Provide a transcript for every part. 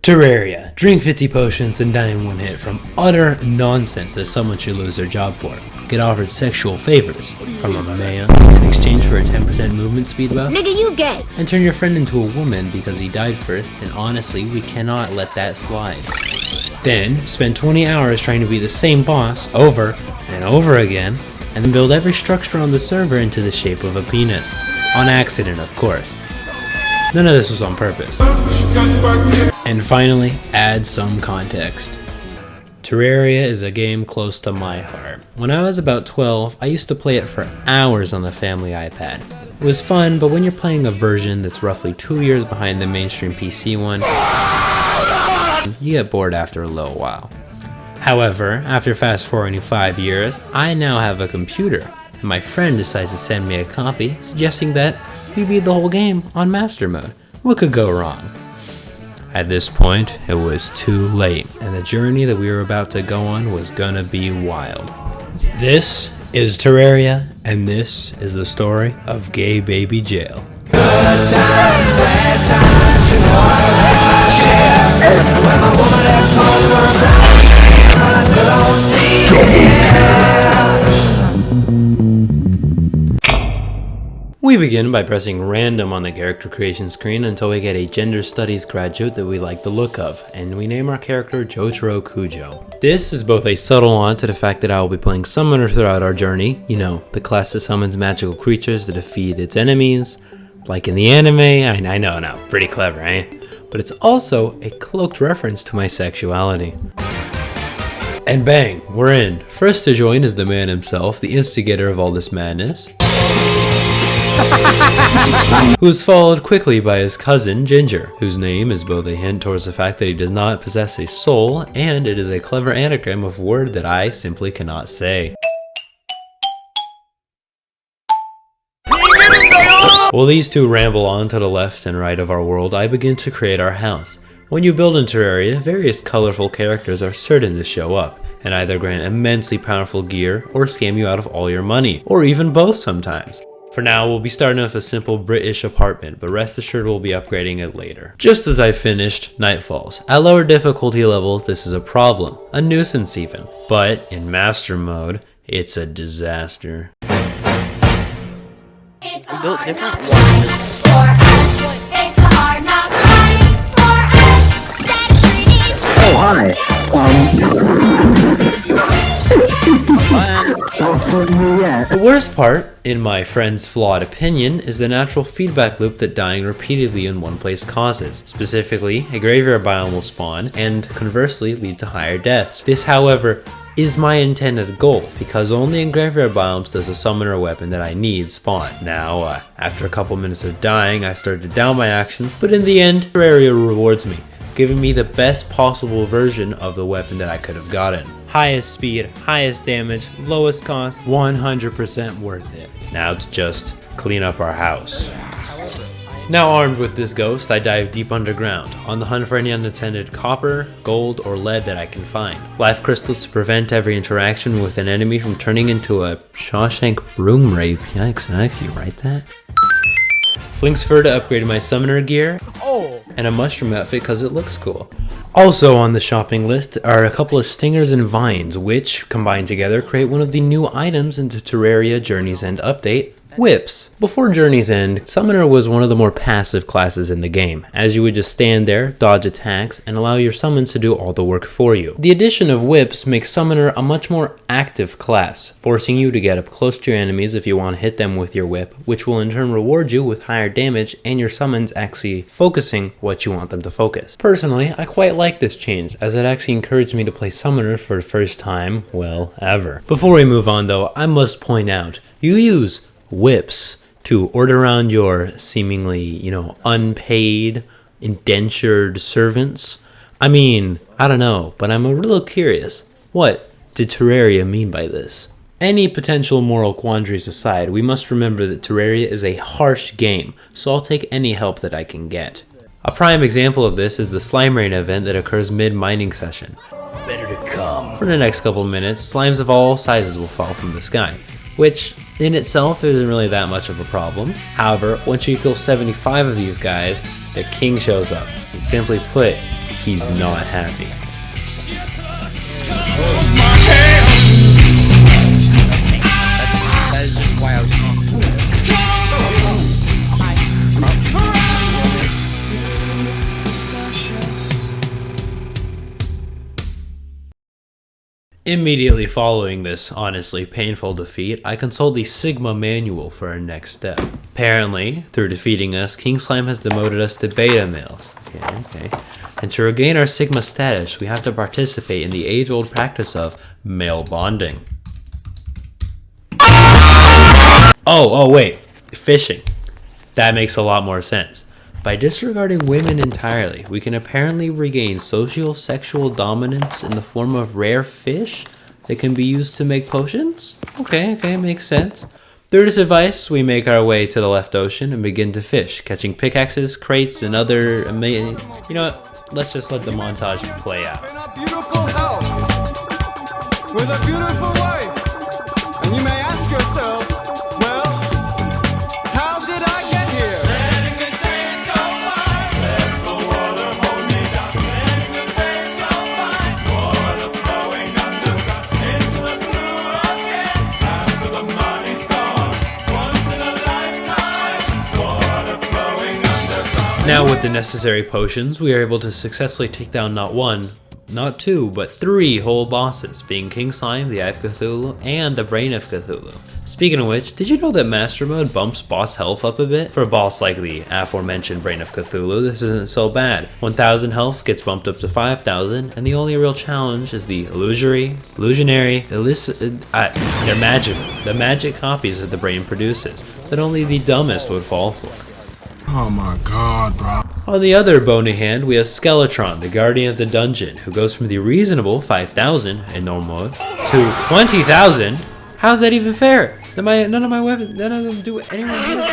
Terraria. Drink 50 potions and die in one hit from utter nonsense that someone should lose their job for. Get offered sexual favors from a man in exchange for a 10% movement speed buff. Nigga, you gay! And turn your friend into a woman because he died first, and honestly, we cannot let that slide. Then, spend 20 hours trying to be the same boss over and over again, and then build every structure on the server into the shape of a penis. On accident, of course. None of this was on purpose. And finally, add some context. Terraria is a game close to my heart. When I was about 12, I used to play it for hours on the family iPad. It was fun, but when you're playing a version that's roughly 2 years behind the mainstream PC one, you get bored after a little while. However, after fast forwarding 5 years, I now have a computer, and my friend decides to send me a copy, suggesting that we beat the whole game on Master Mode. What could go wrong? At this point, it was too late, and the journey that we were about to go on was gonna be wild. This is Terraria, and this is the story of Gay Baby Jail. Good times, bad times, you know I share. When my woman at home runs out, I still don't see We begin by pressing random on the character creation screen until we get a gender studies graduate that we like the look of, and we name our character Joturo Kujo. This is both a subtle nod to the fact that I will be playing Summoner throughout our journey, you know, the class that summons magical creatures to defeat its enemies, like in the anime. I know, pretty clever, eh? But it's also a cloaked reference to my sexuality. And bang, we're in. First to join is the man himself, the instigator of all this madness. Who's followed quickly by his cousin Ginger, whose name is both a hint towards the fact that he does not possess a soul, and it is a clever anagram of a word that I simply cannot say. While these two ramble on to the left and right of our world, I begin to create our house. When you build in Terraria, various colorful characters are certain to show up, and either grant immensely powerful gear, or scam you out of all your money, or even both sometimes. For now, we'll be starting with a simple British apartment, but rest assured we'll be upgrading it later. Just as I finished, night falls. At lower difficulty levels, this is a problem, a nuisance even. But in Master Mode, it's a disaster. It's a hard knock life for us. It's a hard knock life for us. Oh, hi. The worst part, in my friend's flawed opinion, is the natural feedback loop that dying repeatedly in one place causes. Specifically, a graveyard biome will spawn, and conversely lead to higher deaths. This, however, is my intended goal, because only in graveyard biomes does a summoner weapon that I need spawn. Now, after a couple minutes of dying, I started to down my actions, but in the end, Terraria rewards me, giving me the best possible version of the weapon that I could have gotten. Highest speed, highest damage, lowest cost, 100% worth it. Now to just clean up our house. Now armed with this ghost, I dive deep underground, on the hunt for any unattended copper, gold, or lead that I can find. Life crystals to prevent every interaction with an enemy from turning into a Shawshank broom rape. Yikes, you write that? Flinks fur to upgrade my summoner gear, and a mushroom outfit because it looks cool. Also on the shopping list are a couple of stingers and vines, which, combined together, create one of the new items into Terraria Journey's End update, whips. Before Journey's End, Summoner was one of the more passive classes in the game, as you would just stand there, dodge attacks, and allow your summons to do all the work for you. The addition of whips makes Summoner a much more active class, forcing you to get up close to your enemies if you want to hit them with your whip, which will in turn reward you with higher damage and your summons actually focusing what you want them to focus. Personally, I quite like this change, as it actually encouraged me to play Summoner for the first time, well, ever. Before we move on though, I must point out, you use whips to order around your seemingly, unpaid, indentured servants. I mean, I don't know, but I'm a little curious. What did Terraria mean by this? Any potential moral quandaries aside, we must remember that Terraria is a harsh game, so I'll take any help that I can get. A prime example of this is the slime rain event that occurs mid-mining session. Better to come. For the next couple minutes, slimes of all sizes will fall from the sky, which in itself isn't really that much of a problem. However, once you kill 75 of these guys, the king shows up. And simply put, he's not happy. That is just why I was Immediately following this honestly painful defeat, I consult the Sigma manual for our next step. Apparently, through defeating us, King Slime has demoted us to beta males. Okay. And to regain our Sigma status, we have to participate in the age-old practice of male bonding. Oh, wait. Fishing. That makes a lot more sense. By disregarding women entirely, we can apparently regain socio-sexual dominance in the form of rare fish that can be used to make potions? Okay, makes sense. Through this advice, we make our way to the left ocean and begin to fish, catching pickaxes, crates, and other amazing... You know what? Let's just let the montage play out. In a beautiful house with a beautiful wife, and you may ask yourself, well, how did I get here? Letting the days go by, let the water hold me down. Letting the days go by, water flowing underground into the blue again. After the money's gone, once in a lifetime, water flowing underground. Now with the necessary potions, we are able to successfully take down not one, not two, but three whole bosses, being King Slime, the Eye of Cthulhu, and the Brain of Cthulhu. Speaking of which, did you know that Master Mode bumps boss health up a bit? For a boss like the aforementioned Brain of Cthulhu, this isn't so bad. 1000 health gets bumped up to 5000, and the only real challenge is the illusionary, they're magical, the magic copies that the brain produces, that only the dumbest would fall for. Oh my god, bro. On the other bony hand, we have Skeletron, the guardian of the dungeon, who goes from the reasonable 5,000 in normal mode to 20,000. How's that even fair? None of my weapons, none of them do anyone here.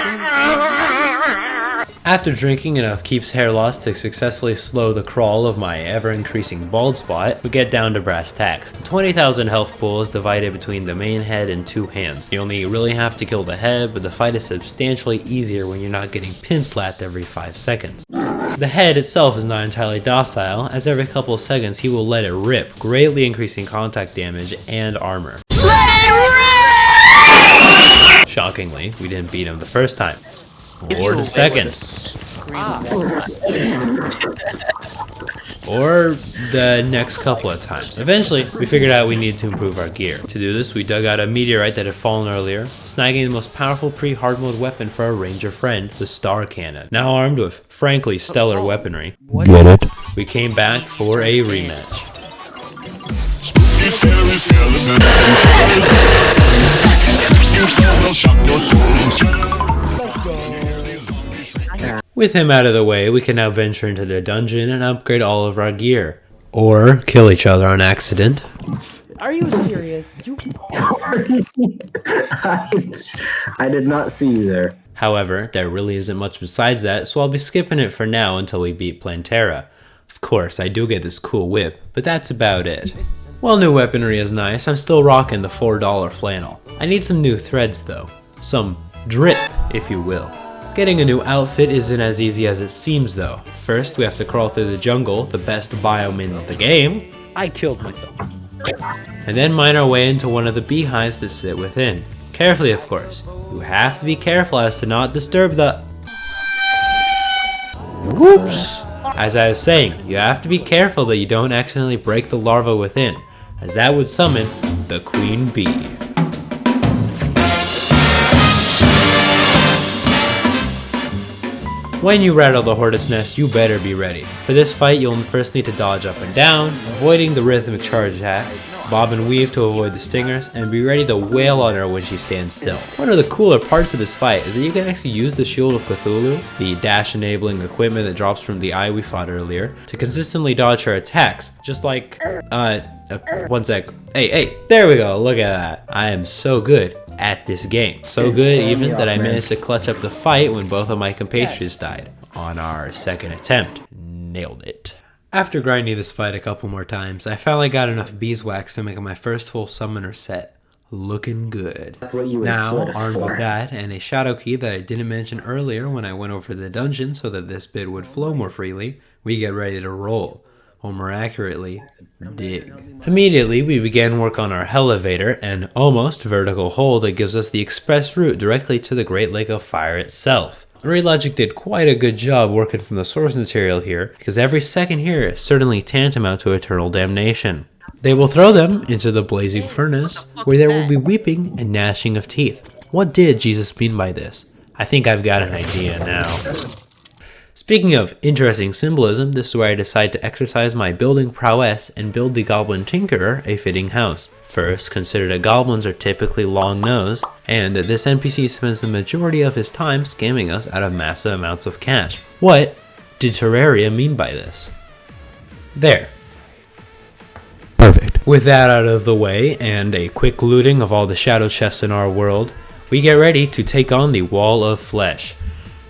After drinking enough Keep's hair loss to successfully slow the crawl of my ever-increasing bald spot, we get down to brass tacks. The 20,000 health pool is divided between the main head and two hands. You only really have to kill the head, but the fight is substantially easier when you're not getting pimp slapped every 5 seconds. The head itself is not entirely docile, as every couple of seconds he will let it rip, greatly increasing contact damage and armor. Shockingly, we didn't beat him the first time. Or the second. Or the next couple of times. Eventually, we figured out we needed to improve our gear. To do this, we dug out a meteorite that had fallen earlier, snagging the most powerful pre-hard mode weapon for our ranger friend, the Star Cannon. Now armed with, frankly, stellar weaponry, Get it? we came back for a rematch. Spooky, scary skeleton. With him out of the way, we can now venture into the dungeon and upgrade all of our gear. Or kill each other on accident. Are you serious? I did not see you there. However, there really isn't much besides that, so I'll be skipping it for now until we beat Plantera. Of course, I do get this cool whip, but that's about it. While new weaponry is nice, I'm still rocking the $4 flannel. I need some new threads though. Some drip, if you will. Getting a new outfit isn't as easy as it seems though. First, we have to crawl through the jungle, the best biome in the game. I killed myself. And then mine our way into one of the beehives that sit within. Carefully, of course. You have to be careful as to not disturb the... Whoops! As I was saying, you have to be careful that you don't accidentally break the larva within, as that would summon the queen bee. When you rattle the hornet's nest, you better be ready. For this fight, you'll first need to dodge up and down, avoiding the rhythmic charge attack, bob and weave to avoid the stingers, and be ready to wail on her when she stands still. One of the cooler parts of this fight is that you can actually use the Shield of Cthulhu, the dash enabling equipment that drops from the eye we fought earlier, to consistently dodge her attacks, just like, one sec. Hey, there we go, look at that. I am so good at this game. So good even that I managed to clutch up the fight when both of my compatriots died. On our second attempt. Nailed it. After grinding this fight a couple more times, I finally got enough beeswax to make my first full summoner set. Looking good. That's what you would Now, flip us armed for. with that and a shadow key that I didn't mention earlier when I went over the dungeon so that this bit would flow more freely, we get ready to roll. or more accurately, dig. Immediately, we began work on our elevator, an almost vertical hole that gives us the express route directly to the Great Lake of Fire itself. Relogic did quite a good job working from the source material here, because every second here is certainly tantamount to eternal damnation. They will throw them into the blazing furnace, where there will be weeping and gnashing of teeth. What did Jesus mean by this? I think I've got an idea now. Speaking of interesting symbolism, this is where I decide to exercise my building prowess and build the Goblin Tinkerer a fitting house. First, consider that goblins are typically long-nosed, and that this NPC spends the majority of his time scamming us out of massive amounts of cash. What did Terraria mean by this? There. Perfect. With that out of the way, and a quick looting of all the shadow chests in our world, we get ready to take on the Wall of Flesh.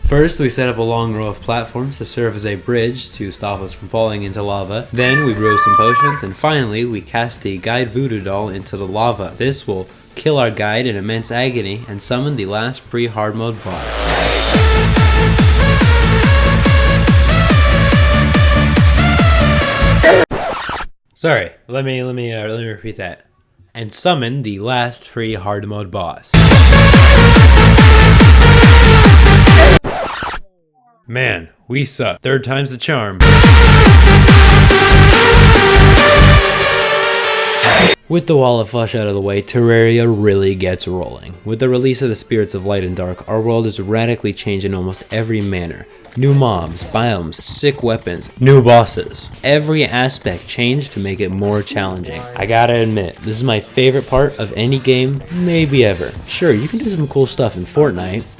First, we set up a long row of platforms to serve as a bridge to stop us from falling into lava. Then we brew some potions, and finally we cast the guide voodoo doll into the lava. This will kill our guide in immense agony and summon the last pre-hard mode boss. Sorry, let me repeat that. And summon the last pre-hard mode boss. Man, we suck. Third time's the charm. With the Wall of Flesh out of the way, Terraria really gets rolling. With the release of the Spirits of Light and Dark, our world is radically changed in almost every manner. New mobs, biomes, sick weapons, new bosses. Every aspect changed to make it more challenging. I gotta admit, this is my favorite part of any game, maybe ever. Sure, you can do some cool stuff in Fortnite.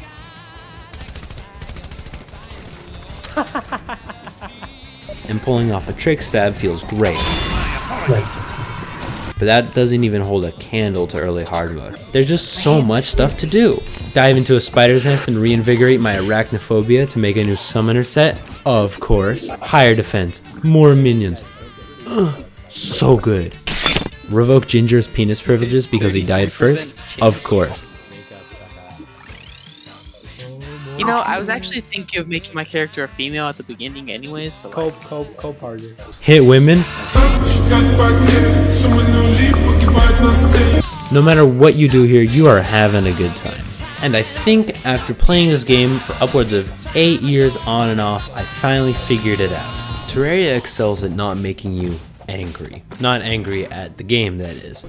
And pulling off a trick stab feels great. But that doesn't even hold a candle to early hard mode. There's just so much stuff to do. Dive into a spider's nest and reinvigorate my arachnophobia to make a new summoner set? Of course. Higher defense, more minions. Ugh, so good. Revoke Ginger's penis privileges because he died first? Of course. You know, I was actually thinking of making my character a female at the beginning anyways, so like... Co-parter. Hit women? No matter what you do here, you are having a good time. And I think after playing this game for upwards of 8 years on and off, I finally figured it out. Terraria excels at not making you angry. Not angry at the game, that is.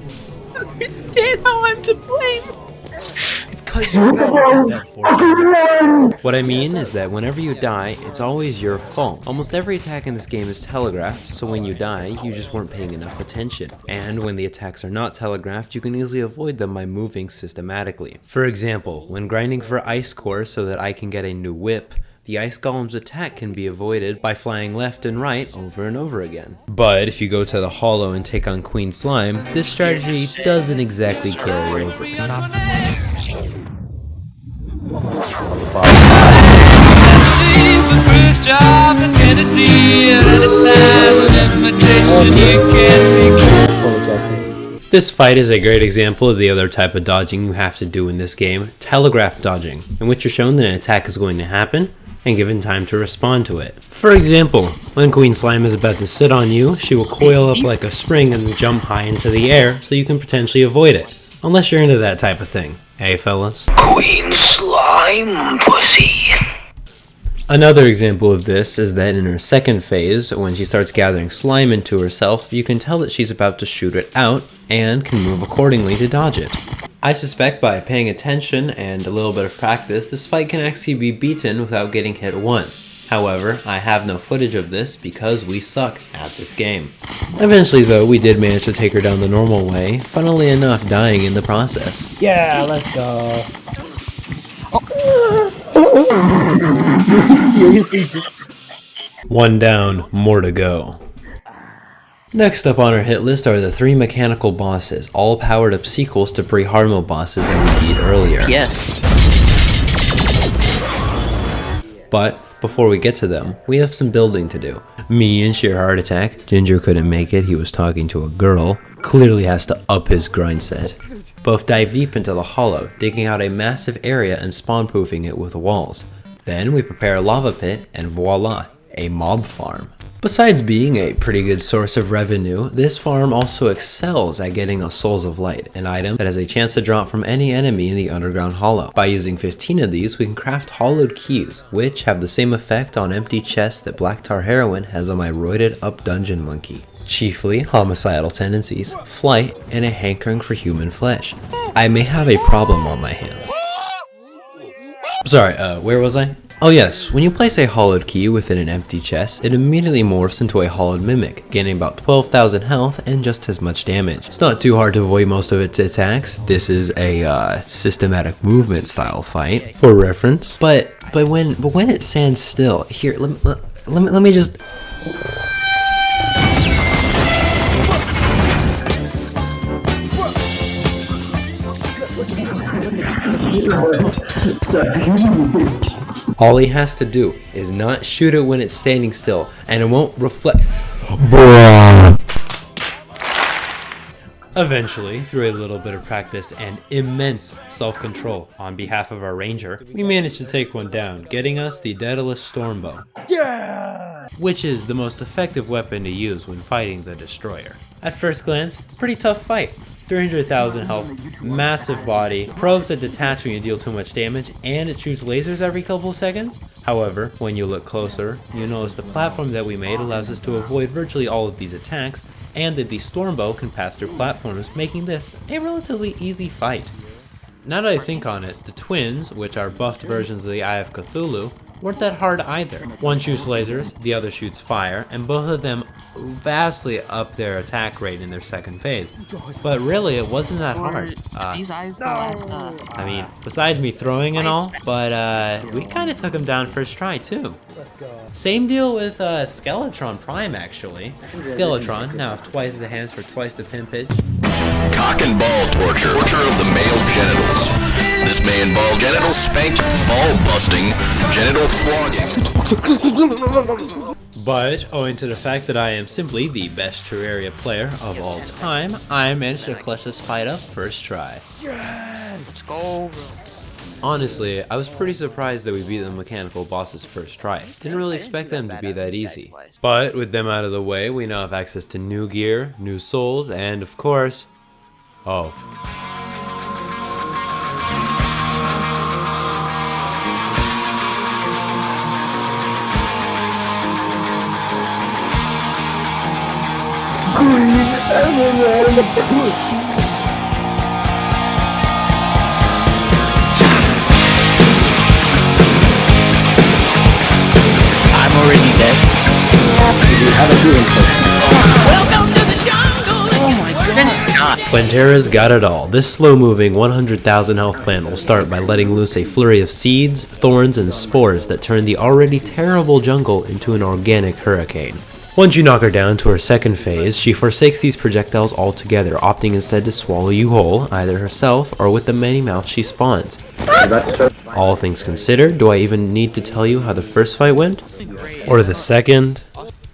I understand how I'm to blame. What I mean is that whenever you die, it's always your fault. Almost every attack in this game is telegraphed, so when you die, you just weren't paying enough attention. And when the attacks are not telegraphed, you can easily avoid them by moving systematically. For example, when grinding for ice cores so that I can get a new whip, the Ice Golem's attack can be avoided by flying left and right over and over again. But if you go to the Hollow and take on Queen Slime, this strategy doesn't exactly carry over. This fight is a great example of the other type of dodging you have to do in this game, telegraph dodging, in which you're shown that an attack is going to happen and given time to respond to it. For example, when Queen Slime is about to sit on you, she will coil up like a spring and jump high into the air so you can potentially avoid it. Unless you're into that type of thing. Hey fellas? Queen Slime Pussy. Another example of this is that in her second phase, when she starts gathering slime into herself, you can tell that she's about to shoot it out and can move accordingly to dodge it. I suspect by paying attention and a little bit of practice, this fight can actually be beaten without getting hit once. However, I have no footage of this because we suck at this game. Eventually though, we did manage to take her down the normal way, funnily enough dying in the process. Yeah, let's go. Seriously, just... One down, more to go. Next up on our hit list are the 3 mechanical bosses, all powered up sequels to pre-hard mode bosses that we beat earlier. Yes. But before we get to them, we have some building to do. Me in sheer heart attack, Ginger couldn't make it, he was talking to a girl, clearly has to up his grind set. Both dive deep into the hollow, digging out a massive area and spawn-proofing it with walls. Then we prepare a lava pit, and voila, a mob farm. Besides being a pretty good source of revenue, this farm also excels at getting us Souls of Light, an item that has a chance to drop from any enemy in the underground hollow. By using 15 of these, we can craft hollowed keys, which have the same effect on empty chests that Black Tar Heroin has on my roided up dungeon monkey. Chiefly homicidal tendencies, flight, and a hankering for human flesh. I may have a problem on my hands. Sorry, where was I? Oh yes, when you place a hollowed key within an empty chest, it immediately morphs into a hollowed mimic, gaining about 12,000 health and just as much damage. It's not too hard to avoid most of its attacks. This is a systematic movement style fight, for reference. But when it stands still, here, let me just... All he has to do is not shoot it when it's standing still, and it won't reflect. Eventually, through a little bit of practice and immense self-control on behalf of our ranger, we managed to take one down, getting us the Daedalus Stormbow. Yeah! Which is the most effective weapon to use when fighting the Destroyer. At first glance, pretty tough fight. 300,000 health, massive body, probes that detach when you deal too much damage, and it shoots lasers every couple seconds. However, when you look closer, you notice the platform that we made allows us to avoid virtually all of these attacks, and that the Stormbow can pass through platforms, making this a relatively easy fight. Now that I think on it, the twins, which are buffed versions of the Eye of Cthulhu, weren't that hard either. One shoots lasers, the other shoots fire, and both of them vastly up their attack rate in their second phase. But really, it wasn't that hard. I mean, besides me throwing and all, but we kind of took him down first try too. Same deal with Skeletron Prime actually. Skeletron, now have twice the hands for twice the pimpage. Cock and ball torture. Torture of the male genitals. This may involve genital spank, ball busting, genital flogging. But, owing to the fact that I am simply the best Terraria player of all time, I managed to clutch this fight up first try. Yes! Let's go, bro. Honestly, I was pretty surprised that we beat the mechanical bosses first try. Didn't really expect them to be that easy. But with them out of the way, we now have access to new gear, new souls, and of course... oh. I'm already dead. Welcome to the jungle. Oh my god. Since not. Plantera's got it all. This slow-moving 100,000 health plant will start by letting loose a flurry of seeds, thorns, and spores that turn the already terrible jungle into an organic hurricane. Once you knock her down to her second phase, she forsakes these projectiles altogether, opting instead to swallow you whole, either herself or with the many mouths she spawns. All things considered, do I even need to tell you how the first fight went? Or the second?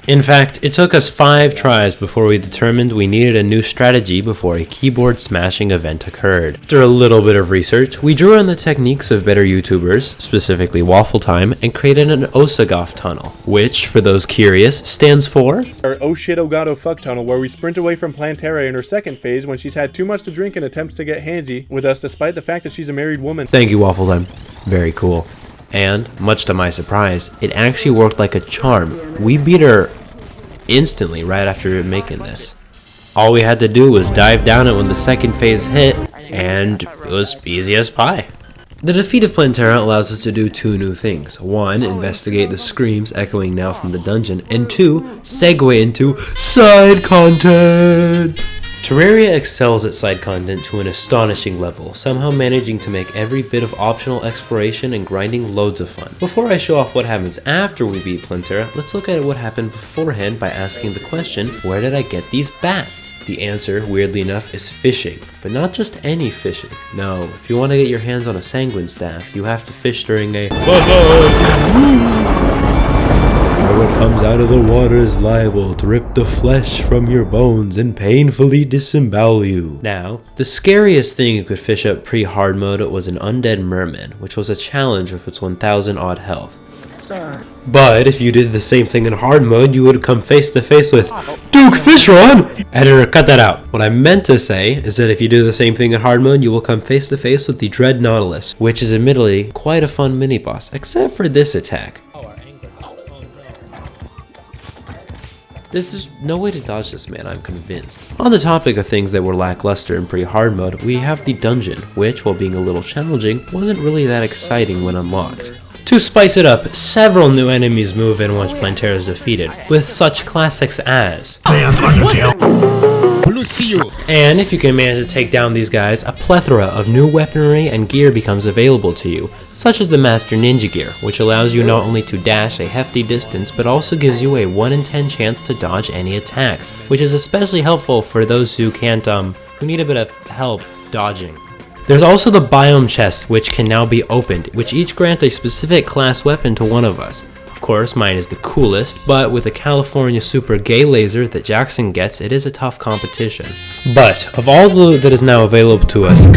In fact, it took us 5 tries before we determined we needed a new strategy before a keyboard smashing event occurred. After a little bit of research, we drew on the techniques of better YouTubers, specifically Waffle Time, and created an Osagov tunnel, which, for those curious, stands for... Our oh shit oh god oh fuck tunnel, where we sprint away from Plantera in her second phase when she's had too much to drink and attempts to get handsy with us despite the fact that she's a married woman. Thank you, Waffle Time. Very cool. And, much to my surprise, it actually worked like a charm. We beat her instantly right after making this. All we had to do was dive down it when the second phase hit, and it was easy as pie. The defeat of Plantera allows us to do 2 new things. 1, investigate the screams echoing now from the dungeon, and 2, segue into side content! Terraria excels at side content to an astonishing level, somehow managing to make every bit of optional exploration and grinding loads of fun. Before I show off what happens after we beat Plantera, let's look at what happened beforehand by asking the question, where did I get these bats? The answer, weirdly enough, is fishing. But not just any fishing. No, if you want to get your hands on a sanguine staff, you have to fish during a what comes out of the water is liable to rip the flesh from your bones and painfully disembowel you. Now, the scariest thing you could fish up pre-hard mode was an undead merman, which was a challenge with its 1,000 odd health. But if you did the same thing in hard mode, you would come face to face with Duke Fishron! Editor, cut that out. What I meant to say is that if you do the same thing in hard mode, you will come face to face with the Dread Nautilus, which is admittedly quite a fun mini-boss, except for this attack. There's no way to dodge this, man, I'm convinced. On the topic of things that were lackluster in pretty hard mode, we have the dungeon, which, while being a little challenging, wasn't really that exciting when unlocked. To spice it up, several new enemies move in once Plantera is defeated, with such classics as... And if you can manage to take down these guys, a plethora of new weaponry and gear becomes available to you, such as the Master Ninja Gear, which allows you not only to dash a hefty distance, but also gives you a 1 in 10 chance to dodge any attack, which is especially helpful for those who who need a bit of help dodging. There's also the biome chest, which can now be opened, which each grant a specific class weapon to one of us. Of course, mine is the coolest, but with a California super gay laser that Jackson gets, it is a tough competition. But, of all the loot that is now available to us,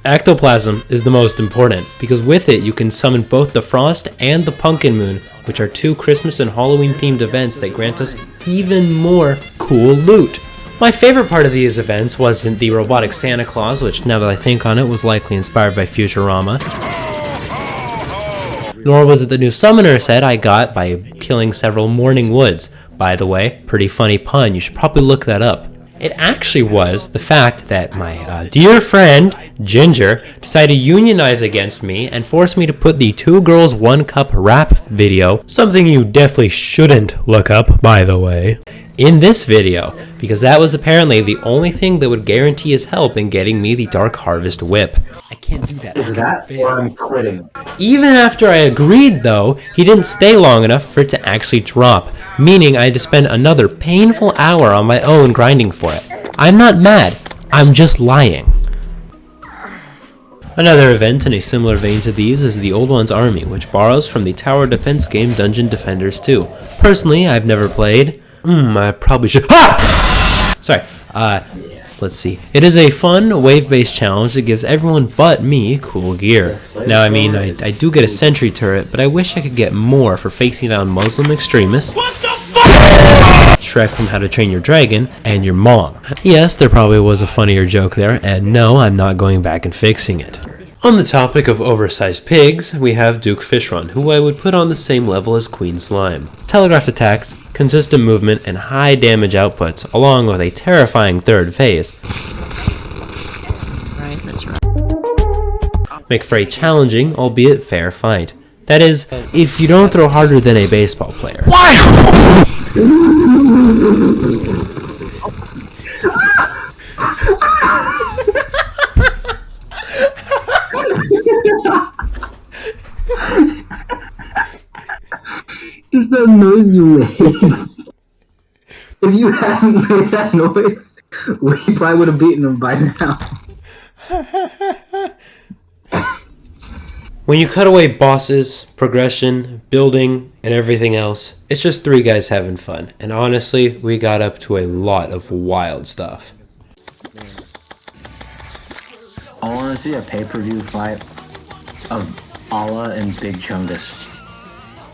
Ectoplasm is the most important, because with it you can summon both the Frost and the Pumpkin Moon, which are 2 Christmas and Halloween themed events that grant us even more cool loot. My favorite part of these events wasn't the robotic Santa Claus, which now that I think on it was likely inspired by Futurama. Nor was it the new summoner set I got by killing several Morning Woods. By the way, pretty funny pun, you should probably look that up. It actually was the fact that my dear friend, Ginger, decided to unionize against me and force me to put the 2 Girls 1 Cup rap video, something you definitely shouldn't look up, by the way, in this video, because that was apparently the only thing that would guarantee his help in getting me the Dark Harvest whip. I can't do that. Is that or I'm quitting? Even after I agreed, though, he didn't stay long enough for it to actually drop, meaning I had to spend another painful hour on my own grinding for it. I'm not mad, I'm just lying. Another event in a similar vein to these is the Old One's Army, which borrows from the tower defense game Dungeon Defenders 2. Personally, I've never played. I probably should. Ha! Sorry. Let's see. It is a fun, wave-based challenge that gives everyone but me cool gear. Now, I mean, I do get a sentry turret, but I wish I could get more for facing down Muslim extremists, Shrek from How to Train Your Dragon, and your mom. Yes, there probably was a funnier joke there, and no, I'm not going back and fixing it. On the topic of oversized pigs, we have Duke Fishron, who I would put on the same level as Queen Slime. Telegraphed attacks, consistent movement, and high damage outputs, along with a terrifying third phase, Right, that's right. make for a challenging, albeit fair fight. That is, if you don't throw harder than a baseball player. Just that noise you made. If you hadn't made that noise, we probably would have beaten him by now. When you cut away bosses, progression, building, and everything else, it's just 3 guys having fun. And honestly, we got up to a lot of wild stuff. I want to see a pay-per-view fight of Allah and Big Chungus.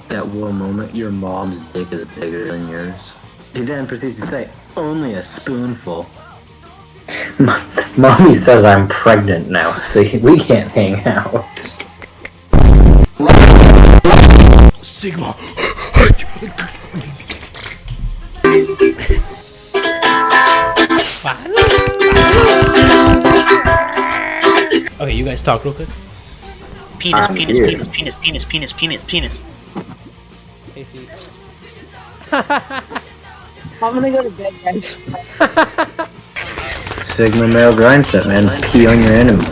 That war moment, your mom's dick is bigger than yours. He then proceeds to say, only a spoonful. Mommy says I'm pregnant now, so we can't hang out. Sigma. Okay, you guys talk real quick. Penis, I'm penis, here. penis, penis, penis, penis, penis, penis. AC. I'm gonna go to bed, guys. Sigma male grindset, man. Pee on your enemies.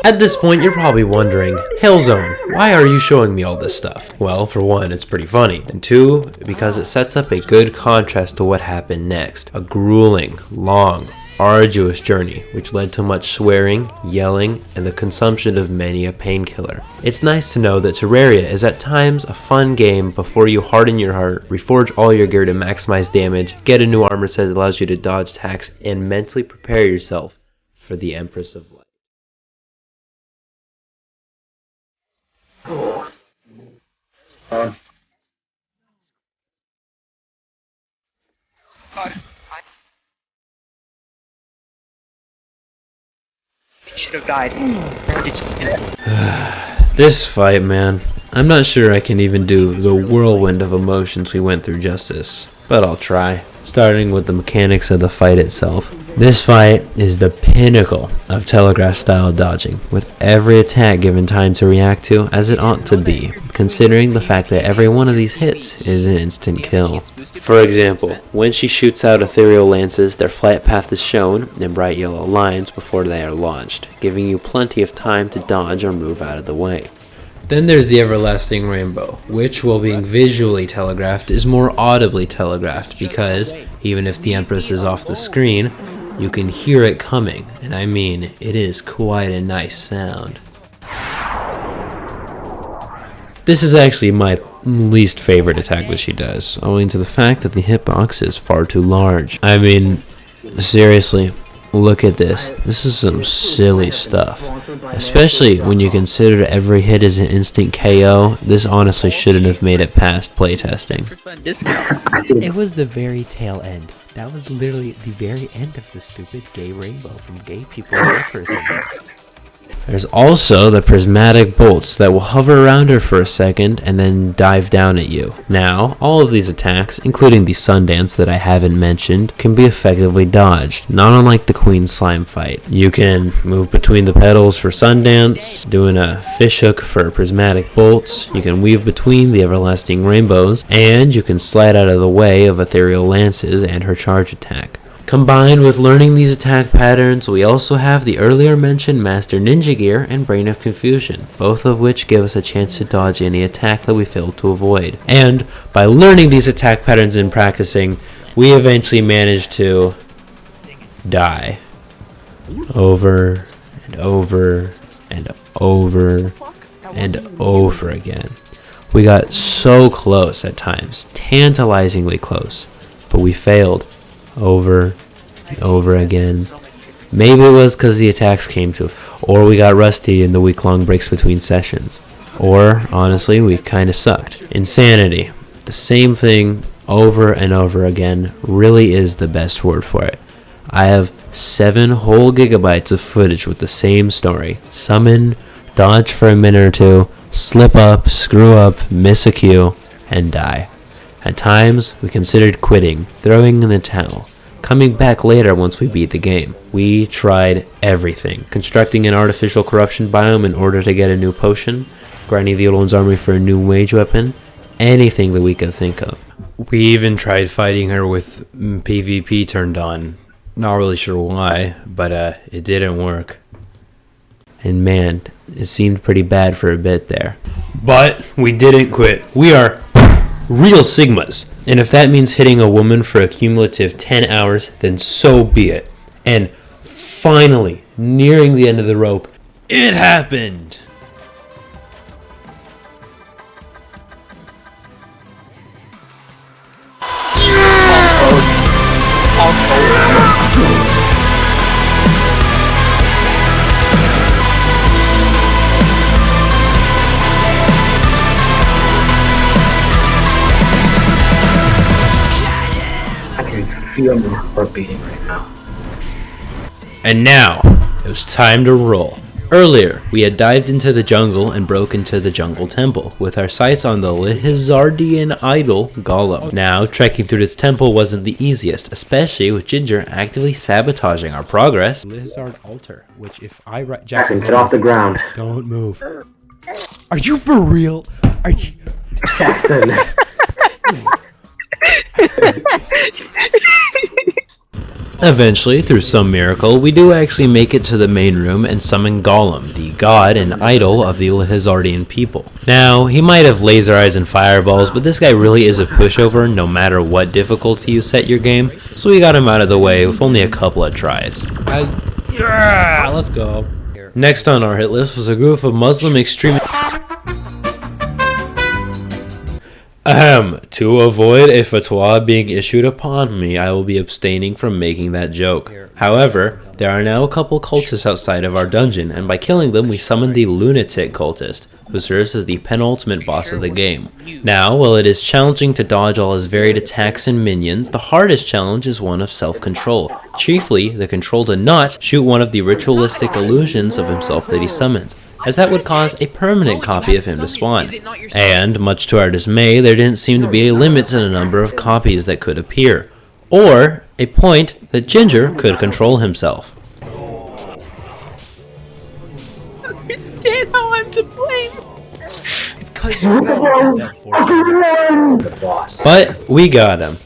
At this point, you're probably wondering, Hellzone, why are you showing me all this stuff? Well, for one, it's pretty funny, and 2, because it sets up a good contrast to what happened next. A grueling, long, arduous journey, which led to much swearing, yelling, and the consumption of many a painkiller. It's nice to know that Terraria is at times a fun game before you harden your heart, reforge all your gear to maximize damage, get a new armor set that allows you to dodge attacks, and mentally prepare yourself for the Empress of Light. Should have died. This fight, man. I'm not sure I can even do the whirlwind of emotions we went through justice, but I'll try. Starting with the mechanics of the fight itself. This fight is the pinnacle of telegraph style dodging, with every attack given time to react to as it ought to be, considering the fact that every one of these hits is an instant kill. For example, when she shoots out ethereal lances, their flight path is shown in bright yellow lines before they are launched, giving you plenty of time to dodge or move out of the way. Then there's the everlasting rainbow, which, while being visually telegraphed, is more audibly telegraphed because, even if the Empress is off the screen, you can hear it coming, and I mean, it is quite a nice sound. This is actually my least favorite attack that she does, owing to the fact that the hitbox is far too large. I mean, seriously, look at this. This is some silly stuff. Especially when you consider every hit is an instant KO, this honestly shouldn't have made it past playtesting. It was the very tail end. That was literally the very end of the stupid gay rainbow from gay people in their person. There's also the prismatic bolts that will hover around her for a second and then dive down at you. Now, all of these attacks, including the Sundance that I haven't mentioned, can be effectively dodged, not unlike the Queen Slime fight. You can move between the petals for Sundance, doing a fishhook for prismatic bolts, you can weave between the everlasting rainbows, and you can slide out of the way of ethereal lances and her charge attack. Combined with learning these attack patterns, we also have the earlier mentioned Master Ninja Gear and Brain of Confusion, both of which give us a chance to dodge any attack that we failed to avoid. And by learning these attack patterns and practicing, we eventually managed to die. Over and over and over and over again. We got so close at times, tantalizingly close, but we failed. Over and over again. Maybe it was because the attacks came to, or we got rusty in the week-long breaks between sessions, or honestly we kinda sucked. Insanity. The same thing over and over again really is the best word for it. I have 7 whole gigabytes of footage with the same story. Summon, dodge for a minute or two, slip up, screw up, miss a cue, and die. At times, we considered quitting, throwing in the towel, coming back later once we beat the game. We tried everything, constructing an artificial corruption biome in order to get a new potion, grinding the old one's army for a new mage weapon, anything that we could think of. We even tried fighting her with PvP turned on. Not really sure why, but it didn't work. And man, it seemed pretty bad for a bit there. But we didn't quit. We are real Sigmas, and if that means hitting a woman for a cumulative 10 hours, then so be it. And finally, nearing the end of the rope, it happened! Feel my heart beating right now. And now, it was time to roll. Earlier, we had dived into the jungle and broke into the jungle temple, with our sights on the Lizardian idol, Golem. Now, trekking through this temple wasn't the easiest, especially with Ginger actively sabotaging our progress. Lizard altar, which if I Jackson, get off the ground. Don't move. Are you for real? Are you? Jackson. Eventually, through some miracle, we do actually make it to the main room and summon Golem, the god and idol of the Lizardian people. Now, he might have laser eyes and fireballs, but this guy really is a pushover no matter what difficulty you set your game, so we got him out of the way with only a couple of tries. Yeah, let's go. Next on our hit list was a group of Muslim extremists. To avoid a fatwa being issued upon me, I will be abstaining from making that joke. However, there are now a couple cultists outside of our dungeon, and by killing them, we summon the lunatic cultist, who serves as the penultimate boss of the game. Now, while it is challenging to dodge all his varied attacks and minions, the hardest challenge is one of self-control, chiefly the control to not shoot one of the ritualistic illusions of himself that he summons, as that would cause a permanent copy of him to spawn. And, much to our dismay, there didn't seem to be a limit to the number of copies that could appear, or a point that Ginger could control himself. Understand how I'm to blame. It's cause you're just that fortunate. But we got him.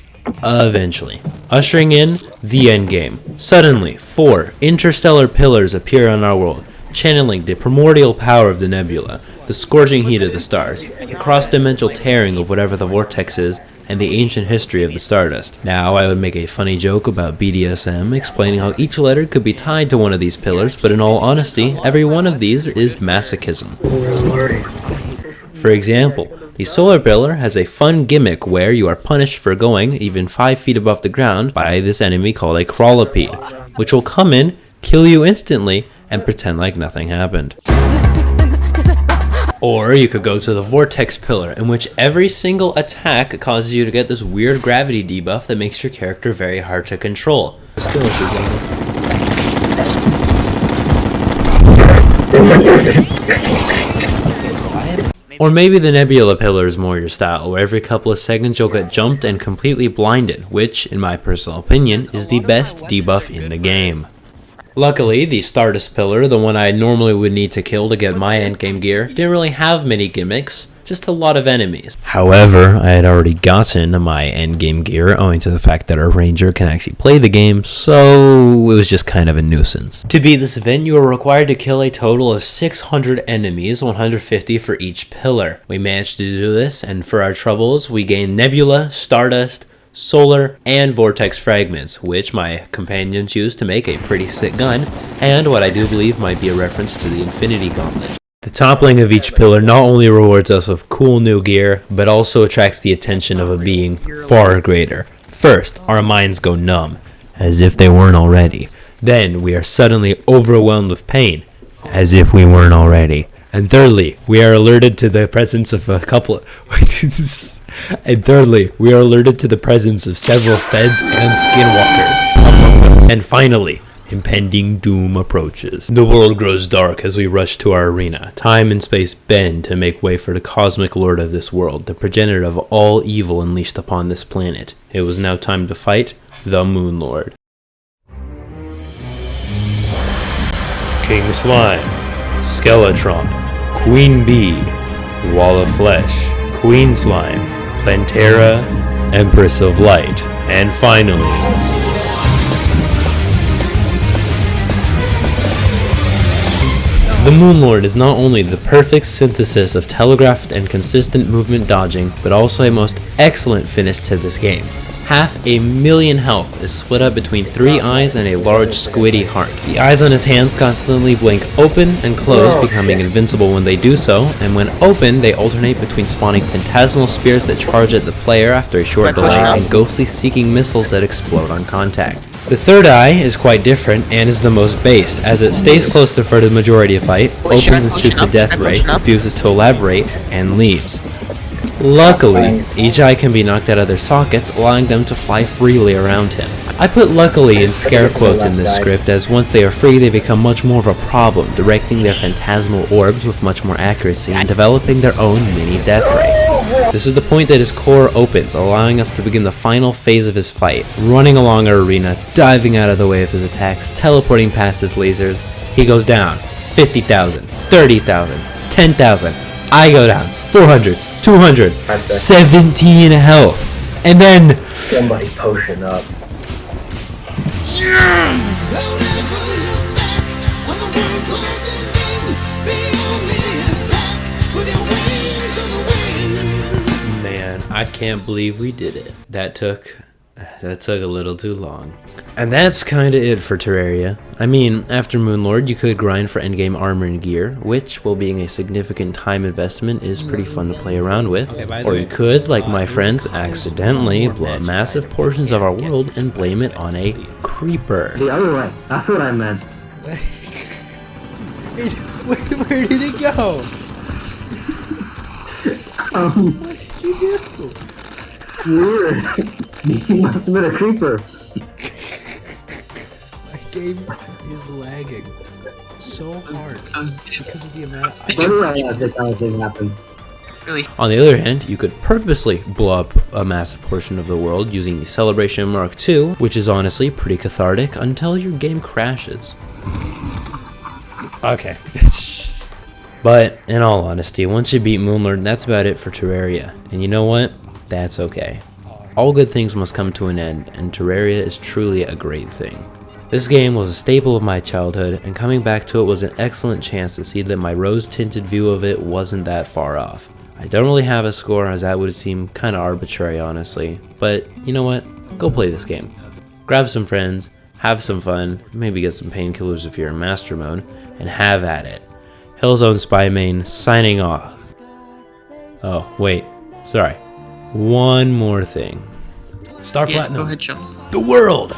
Eventually. Ushering in the endgame. Suddenly, 4 interstellar pillars appear on our world, channeling the primordial power of the nebula, the scorching heat of the stars, the cross-dimensional tearing of whatever the vortex is, and the ancient history of the stardust. Now, I would make a funny joke about BDSM, explaining how each letter could be tied to one of these pillars, but in all honesty, every one of these is masochism. For example, the solar pillar has a fun gimmick where you are punished for going even 5 feet above the ground by this enemy called a crawlipede, which will come in, kill you instantly, and pretend like nothing happened. Or you could go to the Vortex Pillar, in which every single attack causes you to get this weird gravity debuff that makes your character very hard to control. Or maybe the Nebula Pillar is more your style, where every couple of seconds you'll get jumped and completely blinded, which, in my personal opinion, is the best debuff in the game. Luckily, the Stardust Pillar, the one I normally would need to kill to get my endgame gear, didn't really have many gimmicks, just a lot of enemies. However, I had already gotten my endgame gear owing to the fact that our ranger can actually play the game, so it was just kind of a nuisance. To beat this event, you are required to kill a total of 600 enemies, 150 for each pillar. We managed to do this, and for our troubles, we gained Nebula, Stardust, Solar, and Vortex Fragments, which my companions used to make a pretty sick gun, and what I do believe might be a reference to the Infinity Gauntlet. The toppling of each pillar not only rewards us with cool new gear, but also attracts the attention of a being far greater. First, our minds go numb, as if they weren't already. Then, we are suddenly overwhelmed with pain, as if we weren't already. And thirdly, we are alerted to the presence of a couple of... And thirdly, we are alerted to the presence of several feds and skinwalkers among them. And finally, impending doom approaches. The world grows dark as we rush to our arena. Time and space bend to make way for the cosmic lord of this world, the progenitor of all evil unleashed upon this planet. It was now time to fight the Moon Lord. King Slime, Skeletron, Queen Bee, Wall of Flesh, Queen Slime, Plantera, Empress of Light, and finally, the Moon Lord is not only the perfect synthesis of telegraphed and consistent movement dodging, but also a most excellent finish to this game. 500,000 health is split up between 3 eyes and a large squiddy heart. The eyes on his hands constantly blink open and close, becoming invincible when they do so, and when open, they alternate between spawning phantasmal spears that charge at the player after a short delay, and ghostly seeking missiles that explode on contact. The third eye is quite different and is the most based, as it stays close for the majority of fight, opens and shoots a death ray, refuses to elaborate, and leaves. Luckily, each eye can be knocked out of their sockets, allowing them to fly freely around him. I put luckily in scare quotes in this script, as once they are free they become much more of a problem, directing their phantasmal orbs with much more accuracy and developing their own mini death ray. This is the point that his core opens, allowing us to begin the final phase of his fight, running along our arena, diving out of the way of his attacks, teleporting past his lasers. He goes down 50,000, 30,000, 10,000. I go down 400, 200, 17 health, and then somebody potion up. Man, I can't believe we did it. That took a little too long. And that's kinda it for Terraria. I mean, after Moonlord, you could grind for endgame armor and gear, which, while being a significant time investment, is pretty fun to play around with. Or you could, like my friends, accidentally blow up massive portions of our world and blame it on a creeper. The other way. That's what I meant. Where did it go? Weird. He must have been a creeper. My game is lagging so hard because of the amount. Anyway, this kind of thing happens. Really? On the other hand, you could purposely blow up a massive portion of the world using the Celebration Mark II, which is honestly pretty cathartic until your game crashes. Okay. But in all honesty, once you beat Moonlord, that's about it for Terraria. And you know what? That's okay. All good things must come to an end, and Terraria is truly a great thing. This game was a staple of my childhood, and coming back to it was an excellent chance to see that my rose-tinted view of it wasn't that far off. I don't really have a score, as that would seem kinda arbitrary honestly, but you know what? Go play this game. Grab some friends, have some fun, maybe get some painkillers if you're in master mode, and have at it. Hillzone Spy Main signing off. Oh, wait, sorry. One more thing. Star Yeah, Platinum. go ahead, Sean. The world!